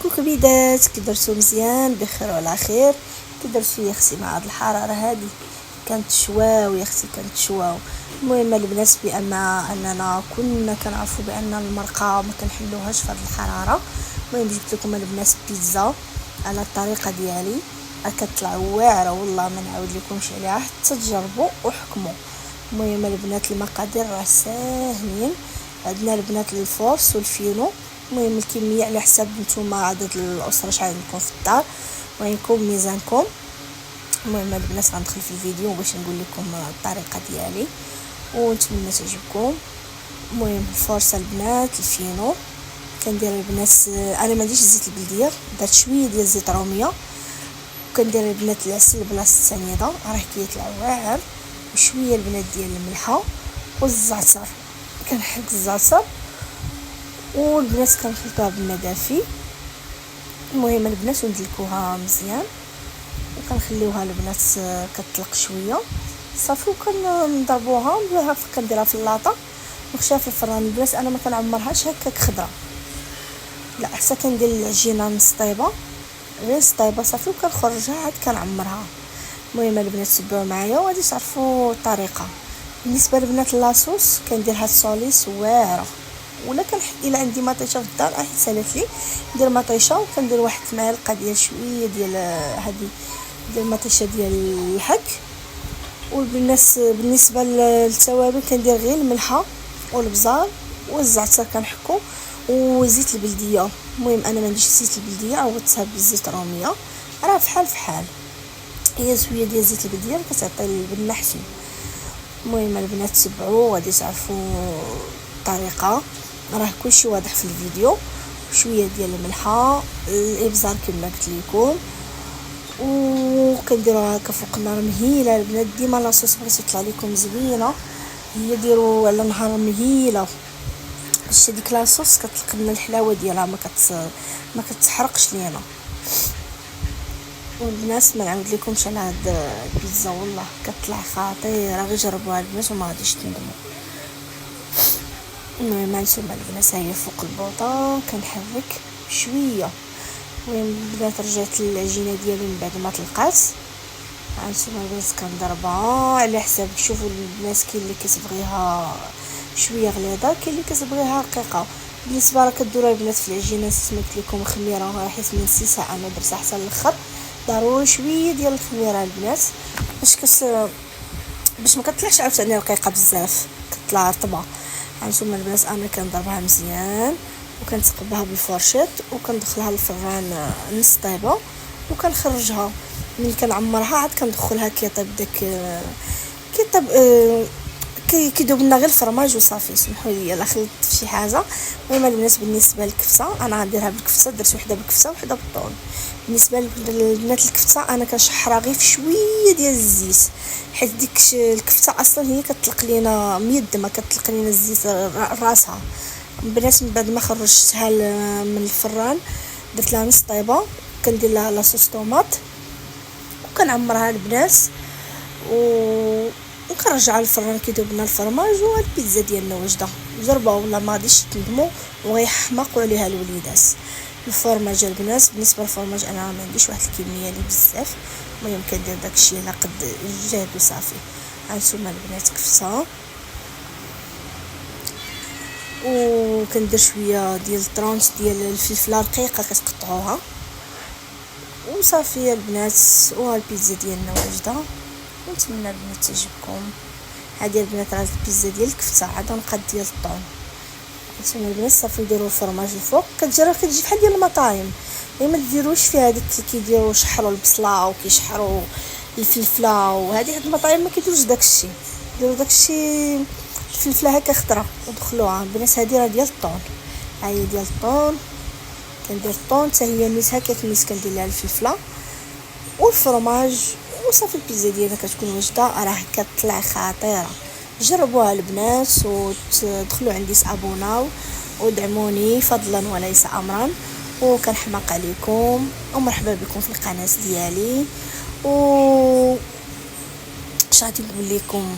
كوكو كبيدات، كي درتو مزيان بخير وعلى خير. كي درتو يا اختي مع هاد الحراره هادي كانت شواو يا اختي، كانت شواو. المهم البنات اننا كنا كنعرفوا بان المرقه ما كنحلوهاش في هاد الحراره. المهم جبت لكم البنات بيتزا على الطريقه ديالي، كتطلع واعره والله ما نعاود لكمش عليها حتى تجربوا وحكموا. المهم البنات المقادير راه ساهلين. عندنا البنات الفورس والفينو. المهم الكميه على حساب نتوما عدد الاسره شحال عندكم في الدار ويكون ميزانكم. المهم البنات غندخل في الفيديو باش نقول لكم الطريقه ديالي ونتمنى تعجبكم. المهم الفرصه البنات الفينو كندير البنات، انا ما عنديش زيت البلديه، درت شويه ديال زيت روميه، وكندير البنات العسل بلاصه السنيده راه كيطلع واعر، وشويه البنات ديال الملحه والزعتر. كنحك الزعتر والبنات كنخلطوها بالماء دافي. المهم البنات وندلكوها مزيان وكنخليوها البنات كتطلق شويه صافي، وكنضربوها بها كنديرها في اللاطه ونخشيها في الفران. البنات انا ما كنعمرهاش هكاك خضره، لا حتى كندير العجينه مسطيبه غير سطيبه صافي وكنخرجها عاد كنعمرها. المهم البنات تبعوا معايا وغادي تعرفوا الطريقه. بالنسبه للبنات لاصوص كندير الصوليس واعره، ولا كنحط الا عندي مطيشه في الدار حيت سالت لي ندير مطيشه وكندير واحد المعلقه ديال شويه ديال هذه ديال المطيشه ديال الحك. والبنات بالنسبه للتوابل كندير غير الملحه والبزار والزعتر كنحكو وزيت البلديه. المهم انا ما عنديش زيت البلديه عوضتها بزيت روميه، راه فحال فحال، هي شويه ديال زيت البلديه كتعطي البنه حسن. المهم البنات تبعوا غادي تعرفوا الطريقه، راه كلشي واضح في الفيديو. شويه ديال الملحه الابزار كما قلت لكم، وكنديروها هكا فوق النار مهيله. البنات ديما لاصوص بغيتو يطلع لكم زوينه هي ديروا على نهار مهيله باش ديك لاصوص كتلق لنا الحلاوه ديالها ما كتحرقش لينا. والناس ما نعاود لكمش على هاد البيتزا والله كتطلع خطيره، غير جربوها البنات وما غاديش تندموا. المهم نشوفوا البنات هي فوق البوطه كنحرك شويه. المهم بدات رجعت العجينه ديالي من بعد ما طلقات، نشوفوا البنات كنضربها على حساب. شوفوا البنات كاين اللي كتبغيها شويه غليظه، كاين اللي كتبغيها رقيقه. بالنسبه راه كديروا البنات في العجينه سميت لكم خميره حيت من 6 ساعات انا درتها حتى الاخر، ضروري شويه ديال الخميره البنات باش ما كتطلعش عاوتاني رقيقه بزاف، كتطلع رطبه. هانتوما البنات انا كنضربها مزيان وكنتقبها بالفرشيط وكندخلها للفران نص طيبه وكنخرجها. ملي كنعمرها عاد كندخلها كيطيب كيدوب لنا غير الفرماج وصافي. سمحوا لي الا خلطت في شي حاجه. المهم البنات بالنسبه للكفته انا غنديرها بالكفته، درت وحده بالكفته وحده بالطون. بالنسبه للبنات الكفته انا كنشحرها غير في شويه ديال الزيت حيت ديك الكفته اصلا هي كتطلق لينا ميد ما كتطلق لينا الزيت راسها. البنات من بعد ما خرجتها من الفران درت لها نص طيبه، كندير لها لاصوص طوماط وكنعمرها البنات وكنرجعها للفران كيدوب لنا الفرماج والبيتزا ديالنا واجده. جربوها والله ما غاديش تندموا وغيحماقوا عليها الوليدات. الفرماج البنات بالنسبه للفرماج انا ما عنديش واحد الكميه اللي بزاف، المهم كندير داكشي على قد الجهد وصافي. هانتوما البنات كفته وكندير شويه ديال الطرونش ديال الفلفله رقيقه كتقطعوها وصافي البنات. والبيتزا ديالنا واجده ونتمنى البنات تعجبكم. هذه البنات راه البيتزا ديال الكفته عاد نقاد ديال الطون. نتمنى البنات صافي نديروا الفرماج الفوق كتجي بحال ديال المطاعم، ما ديروش فيها هذيك اللي كيديروا شحروا البصله وكيشحروا الفلفله، وهذه هاد المطاعم ما كيديروش داكشي، ديروا داكشي الفلفله هكا خضره ودخلوها. البنات هذه راه ديال الطون، هي ديال الطون كندير الطون حتى هي نيت هكا كنيت كندير لها الفلفله والفرماج وصافي. البيتزا ديالنا كتكون واجده راه كتطلع خطيره. جربوها البنات وتدخلوا عندي تابوناو ودعموني فضلا وليس امرا، وكنحماق عليكم ومرحبا بكم في القناه ديالي. و شغادي نقول لكم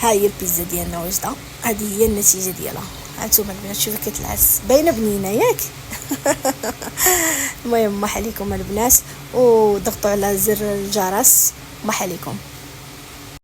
ها هي البيتزا ديالنا واجده، هذه هي النتيجه ديالها. هانتوما البنات شوفوا كتلعس باينه بنينه ياك المهم، مرحبا عليكم البنات، وضغطوا على زر الجرس. مرحبا عليكم.